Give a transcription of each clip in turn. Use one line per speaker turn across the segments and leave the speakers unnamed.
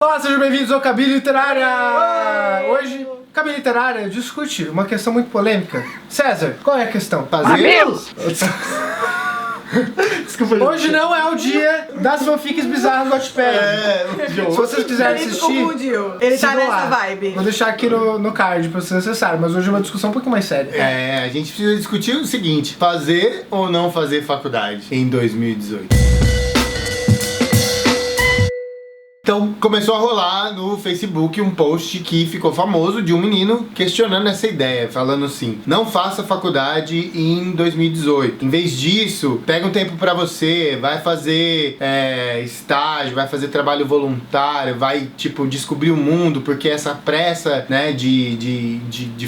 Olá, sejam bem-vindos ao Cabine Literária! Hoje, Cabine Literária discute uma questão muito polêmica. César, qual é a questão? Desculpa, hoje não é o dia das fanfics bizarras do Wattpad. Se vocês quiserem assistir,
ele tá nessa
lá.
vibe.
Vou deixar aqui no card pra vocês acessarem, mas hoje é uma discussão um pouquinho mais séria.
A gente precisa discutir o seguinte: fazer ou não fazer faculdade em 2018. Então começou a rolar no Facebook um post que ficou famoso de um menino questionando essa ideia, falando assim: não faça faculdade em 2018. Em vez disso, pega um tempo pra você, vai fazer estágio, vai fazer trabalho voluntário, vai descobrir o mundo, porque essa pressa, né, de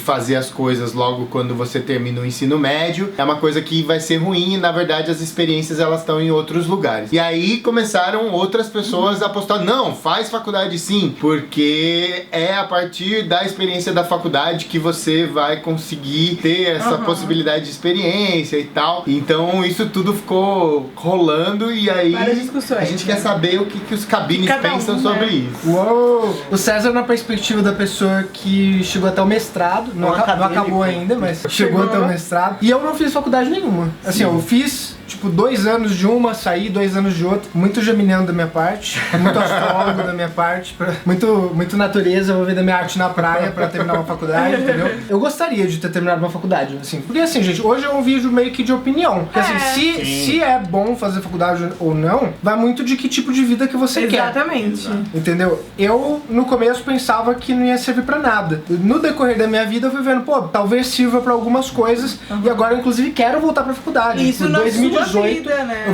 fazer as coisas logo quando você termina o ensino médio é uma coisa que vai ser ruim e na verdade as experiências elas estão em outros lugares. E aí começaram outras pessoas a postar: não, faz faculdade sim, porque é a partir da experiência da faculdade que você vai conseguir ter essa possibilidade de experiência e tal. Então isso tudo ficou rolando e aí a gente quer saber o que os cabines pensam sobre isso.
Uou! O César, na perspectiva da pessoa que chegou até o mestrado, não acabou ainda, mas chegou até o mestrado. E eu não fiz faculdade nenhuma. Assim, eu fiz 2 anos de uma, saí 2 anos de outra. Muito geminiano da minha parte, muito astrólogo da minha parte, muito natureza, vou ver da minha arte na praia pra terminar uma faculdade, entendeu? Eu gostaria de ter terminado uma faculdade, assim. Porque assim, gente, hoje é um vídeo meio que de opinião. Porque assim, se é bom fazer faculdade ou não, vai muito de que tipo de vida que você quer.
Exatamente.
Entendeu? Eu, no começo, pensava que não ia servir pra nada. No decorrer da minha vida, eu fui vendo, talvez sirva pra algumas coisas. E agora, inclusive, quero voltar pra faculdade.
Isso não
2018,
vida, né?
eu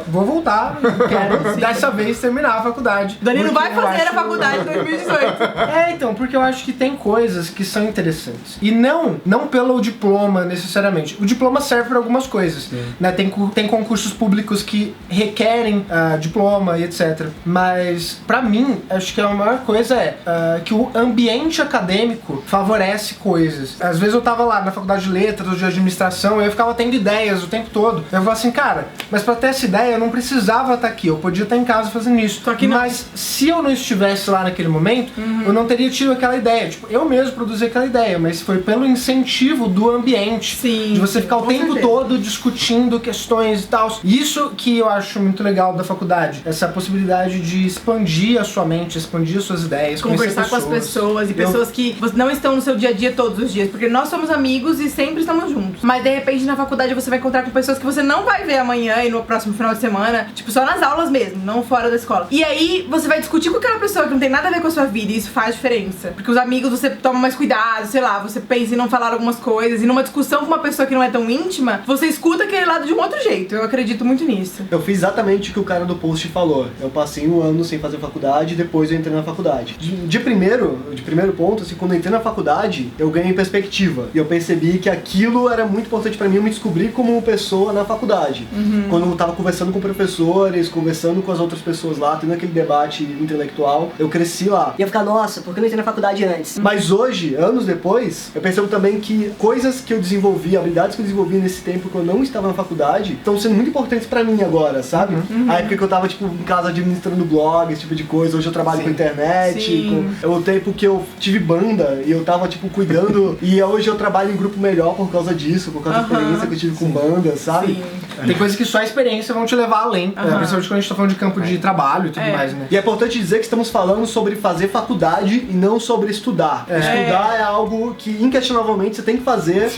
vou voltar, quero dessa vez terminar a faculdade.
Danilo vai fazer a faculdade em 2018.
Então, porque eu acho que tem coisas que são interessantes. E não pelo diploma, necessariamente. O diploma serve para algumas coisas, né? Tem concursos públicos que requerem diploma e etc. Mas, pra mim, acho que a maior coisa que o ambiente acadêmico favorece coisas. Às vezes eu tava lá na faculdade de letras ou de administração e eu ficava tendo ideias o tempo todo. Eu falava assim, cara, mas pra ter essa ideia eu não precisava estar aqui, eu podia estar em casa fazendo isso. Mas se eu não estivesse lá naquele momento, eu não teria tido aquela ideia. Eu mesmo produzi aquela ideia, mas foi pelo incentivo do ambiente.
Sim,
de você ficar o tempo todo discutindo questões e tal. Isso que eu acho muito legal da faculdade. Essa possibilidade de expandir a sua mente, expandir as suas ideias,
conversar com as pessoas e pessoas que não estão no seu dia a dia todos os dias. Porque nós somos amigos e sempre estamos juntos. Mas de repente na faculdade você vai encontrar com pessoas que você não vai ver amanhã e no próximo final de semana, só nas aulas mesmo, não fora da escola. E aí você vai discutir com aquela pessoa que não tem nada a ver com a sua vida e isso faz diferença. Porque os amigos você toma mais cuidado, sei lá, você pensa em não falar algumas coisas e numa discussão com uma pessoa que não é tão íntima, você escuta aquele lado de um outro jeito. Eu acredito muito nisso.
Eu fiz exatamente o que o cara do post falou. Eu passei 1 ano sem fazer faculdade e depois eu entrei na faculdade. De primeiro ponto, assim, quando eu entrei na faculdade, eu ganhei perspectiva. E eu percebi que aquilo era muito importante pra mim, eu me descobrir como pessoa na faculdade. Quando eu tava conversando com professores, conversando com as outras pessoas lá, tendo aquele debate intelectual, eu cresci lá.
E eu ficar, nossa, por que eu não entrei na faculdade antes?
Mas hoje, anos depois, eu percebo também que coisas que eu desenvolvi, habilidades que eu desenvolvi nesse tempo que eu não estava na faculdade, estão sendo muito importantes pra mim agora, sabe? A época que eu tava, em casa administrando blog, esse tipo de coisa, hoje eu trabalho com internet, o tempo que eu tive banda e eu tava, cuidando, e hoje eu trabalho em grupo melhor por causa disso, por causa da experiência que eu tive com banda, sabe?
Tem coisas que só a experiência vão te levar além, principalmente quando a gente tá falando de campo de trabalho e tudo mais, né?
E é importante dizer que estamos falando sobre fazer faculdade e não sobre estudar. Estudar é algo que inquestionavelmente você tem que fazer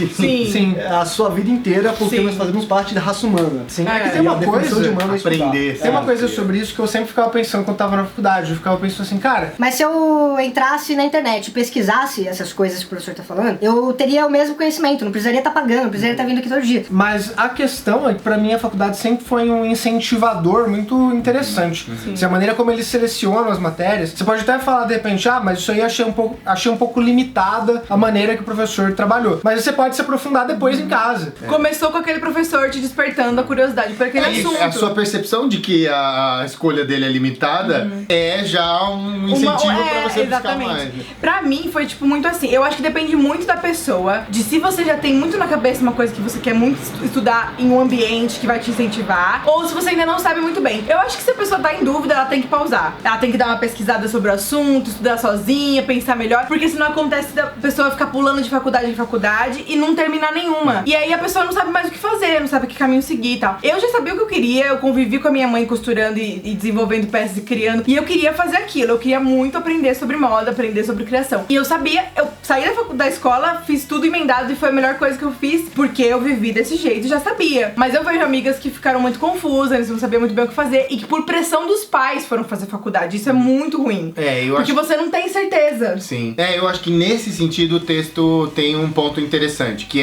a sua vida inteira, porque nós fazemos parte da raça humana.
Tem uma coisa
de humano
aprender.
Tem uma coisa sobre isso que eu sempre ficava pensando quando tava na faculdade. Eu ficava pensando assim, cara...
Mas se eu entrasse na internet e pesquisasse essas coisas que o professor tá falando, eu teria o mesmo conhecimento, não precisaria estar pagando, não precisaria estar vindo aqui todo dia.
Mas a questão é que pra mim a faculdade sempre foi um incentivador muito interessante. Assim, a maneira como eles selecionam as matérias, você pode até falar de repente, mas isso aí achei um pouco limitada a maneira que o professor trabalhou. Mas você pode se aprofundar depois em casa.
Começou com aquele professor te despertando a curiosidade por aquele assunto.
A sua percepção de que a escolha dele é limitada é já um incentivo pra você buscar mais.
Pra mim foi muito assim, eu acho que depende muito da pessoa, de se você já tem muito na cabeça uma coisa que você quer muito estudar em um ambiente ambiente que vai te incentivar, ou se você ainda não sabe muito bem. Eu acho que se a pessoa tá em dúvida, ela tem que pausar. Ela tem que dar uma pesquisada sobre o assunto, estudar sozinha, pensar melhor, porque senão acontece da pessoa ficar pulando de faculdade em faculdade e não terminar nenhuma. E aí a pessoa não sabe mais o que fazer, não sabe que caminho seguir e tal. Eu já sabia o que eu queria, eu convivi com a minha mãe costurando e desenvolvendo peças e criando, e eu queria fazer aquilo, eu queria muito aprender sobre moda, aprender sobre criação. E eu sabia, eu saí da escola, fiz tudo emendado e foi a melhor coisa que eu fiz, porque eu vivi desse jeito e já sabia. Mas eu vejo amigas que ficaram muito confusas, eles não sabiam muito bem o que fazer, e que por pressão dos pais foram fazer faculdade. Isso é muito ruim. Porque você não tem certeza.
Sim. Eu acho que nesse sentido o texto tem um ponto interessante, que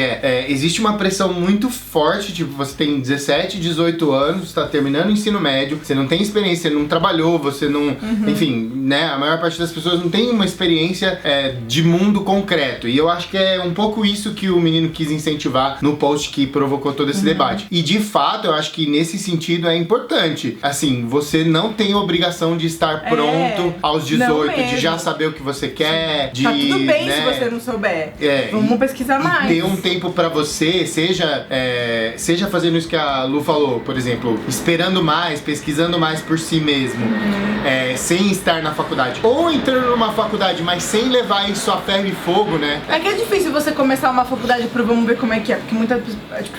existe uma pressão muito forte, tipo, você tem 17, 18 anos, tá terminando o ensino médio, você não tem experiência, você não trabalhou, você não... Enfim, né, a maior parte das pessoas não tem uma experiência de mundo concreto. E eu acho que é um pouco isso que o menino quis incentivar no post que provocou todo esse debate. E de fato, eu acho que nesse sentido é importante. Assim, você não tem obrigação de estar pronto aos 18, de já saber o que você quer, de...
Tá tudo bem,
né,
se você não souber. Vamos pesquisar mais.
Ter um tempo pra você, seja fazendo isso que a Lu falou, por exemplo, esperando mais, pesquisando mais por si mesmo, sem estar na faculdade. Ou entrando numa faculdade, mas sem levar isso a ferro e fogo, né?
É que é difícil você começar uma faculdade pro vamos ver como é que é, porque muita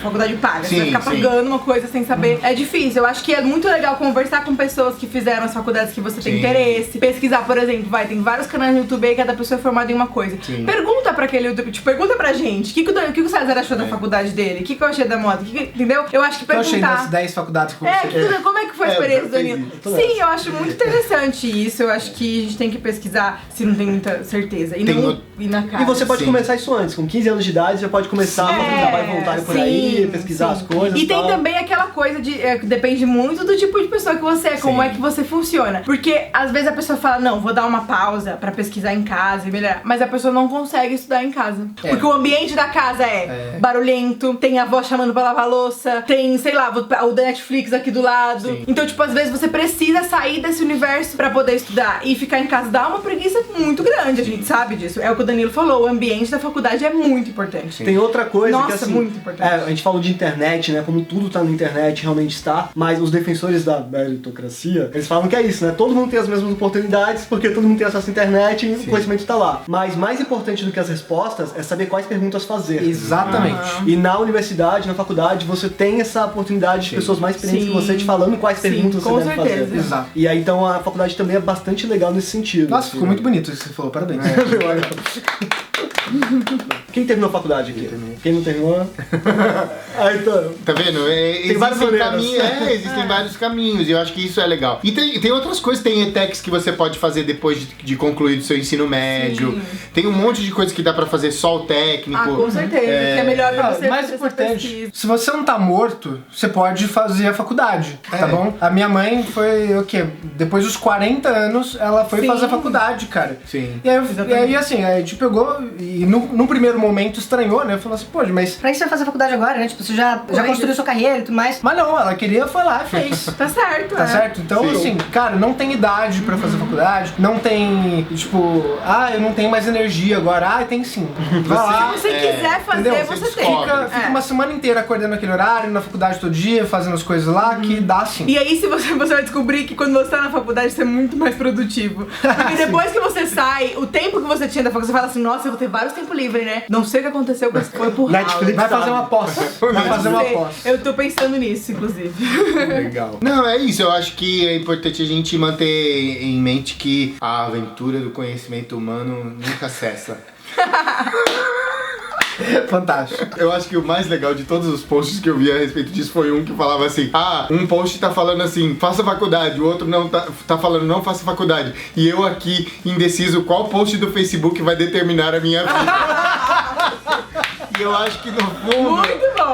faculdade paga, você vai ficar pagando uma coisa sem saber. É difícil, eu acho que é muito legal conversar com pessoas que fizeram as faculdades que você tem interesse, pesquisar, por exemplo, tem vários canais no YouTube aí, cada pessoa é formada em uma coisa. Pergunta pra aquele YouTube, pergunta pra gente, o que o César achou da faculdade dele, o que eu achei da moda, entendeu? Eu acho que perguntar...
Eu achei das 10 faculdades que você...
Como é que foi a experiência do Danilo? Sim, eu acho muito interessante isso, eu acho que a gente tem que pesquisar se não tem muita certeza, e não ir na cara.
E você pode começar isso antes, com 15 anos de idade, você pode começar a fazer um trabalho voluntário por aí, pesquisar as coisas
e tem também aquela coisa de, depende muito do tipo de pessoa que você é, como é que você funciona. Porque às vezes a pessoa fala, não, vou dar uma pausa pra pesquisar em casa e melhorar, mas a pessoa não consegue estudar em casa. Porque o ambiente da casa é barulhento, tem a avó chamando pra lavar louça, tem, sei lá, o Netflix aqui do lado. Então, tipo, às vezes você precisa sair desse universo pra poder estudar, e ficar em casa dá uma preguiça muito grande, a gente sabe disso. É o que o Danilo falou, o ambiente da faculdade é muito importante.
Tem outra coisa
Nossa,
que assim,
muito importante.
A gente falou de internet, né, como tudo tá na internet, realmente está, mas os defensores da meritocracia, eles falam que é isso, né, todo mundo tem as mesmas oportunidades, porque todo mundo tem acesso à internet e o conhecimento tá lá. Mas mais importante do que as respostas é saber quais perguntas fazer.
Exatamente.
E na universidade, na faculdade, você tem essa oportunidade de pessoas mais experientes que você te falando quais perguntas você deve fazer.
Exato.
E aí, então, a faculdade também é bastante legal nesse sentido.
Nossa, ficou muito bonito isso que você falou, parabéns.
Quem terminou a faculdade aqui? Quem não terminou? Então,
tá vendo?
Tem vários
caminhos. Existem vários caminhos. E eu acho que isso é legal. E tem outras coisas. Tem ETECs que você pode fazer depois de concluir o seu ensino médio. Tem um monte de coisas que dá pra fazer só o técnico.
Com certeza. Que é melhor pra você.
Mais importante, se você não tá morto, você pode fazer a faculdade, tá bom? A minha mãe foi, o quê? Depois dos 40 anos, ela foi fazer a faculdade, cara.
Sim.
E aí assim, a gente pegou e no primeiro momento estranhou, né? Falou assim, pô, mas...
Pra que você vai fazer faculdade agora, né? Tipo, você já construiu sua carreira e tudo mais.
Mas não, ela queria, foi lá e fez.
Tá certo,
Tá certo? Então, assim, cara, não tem idade pra fazer faculdade, não tem, tipo, eu não tenho mais energia agora. Tem sim. Vai lá.
Se você quiser fazer,
entendeu?
você tem.
Fica uma semana inteira acordando naquele horário, na faculdade todo dia, fazendo as coisas lá, que dá sim.
E aí, se você vai descobrir que quando você tá na faculdade, você é muito mais produtivo. Porque depois que você sai, o tempo que você tinha da faculdade, você fala assim, nossa, eu vou ter vários tempos livres, né? Não sei o que aconteceu, mas foi por
Netflix
vai fazer uma pós. Vai fazer uma pós.
Eu tô pensando nisso, inclusive.
Legal. Não, é isso. Eu acho que é importante a gente manter em mente que a aventura do conhecimento humano nunca cessa.
Fantástico.
Eu acho que o mais legal de todos os posts que eu vi a respeito disso foi um que falava assim, um post tá falando assim, faça faculdade, o outro não tá falando não faça faculdade. E eu aqui indeciso qual post do Facebook vai determinar a minha vida. E eu acho que no fundo,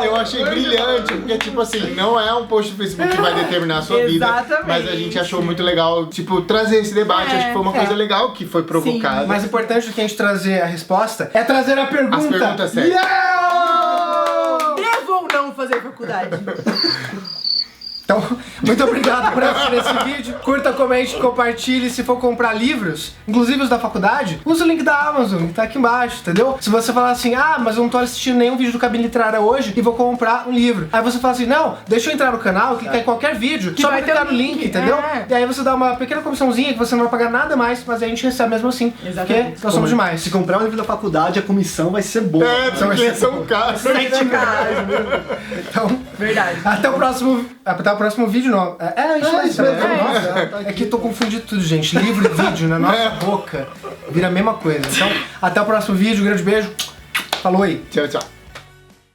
eu achei brilhante, porque tipo assim, não é um post do Facebook que vai determinar a sua vida, mas a gente achou muito legal, tipo, trazer esse debate, acho que foi uma coisa legal que foi provocada.
O mais importante do que a gente trazer a resposta é trazer a pergunta.
As perguntas certas.
Devo ou não fazer faculdade?
Então, muito obrigado por assistir esse vídeo. Curta, comente, compartilhe. Se for comprar livros, inclusive os da faculdade, usa o link da Amazon, que tá aqui embaixo, entendeu? Se você falar assim, mas eu não tô assistindo nenhum vídeo do Cabine Literária hoje e vou comprar um livro. Aí você fala assim, não, deixa eu entrar no canal, clicar em qualquer vídeo, só pra clicar no link, entendeu? E aí você dá uma pequena comissãozinha que você não vai pagar nada mais, mas a gente recebe mesmo assim.
Exatamente.
Porque nós somos demais.
Se comprar um livro da faculdade, a comissão vai ser boa.
Porque são caros.
7 caras.
Então,
Verdade.
até o próximo vídeo, não. Isso mesmo.
Nossa,
É que eu tô confundindo tudo, gente. Livro e vídeo na nossa boca vira a mesma coisa. Então, até o próximo vídeo. Um grande beijo. Falou aí.
Tchau, tchau.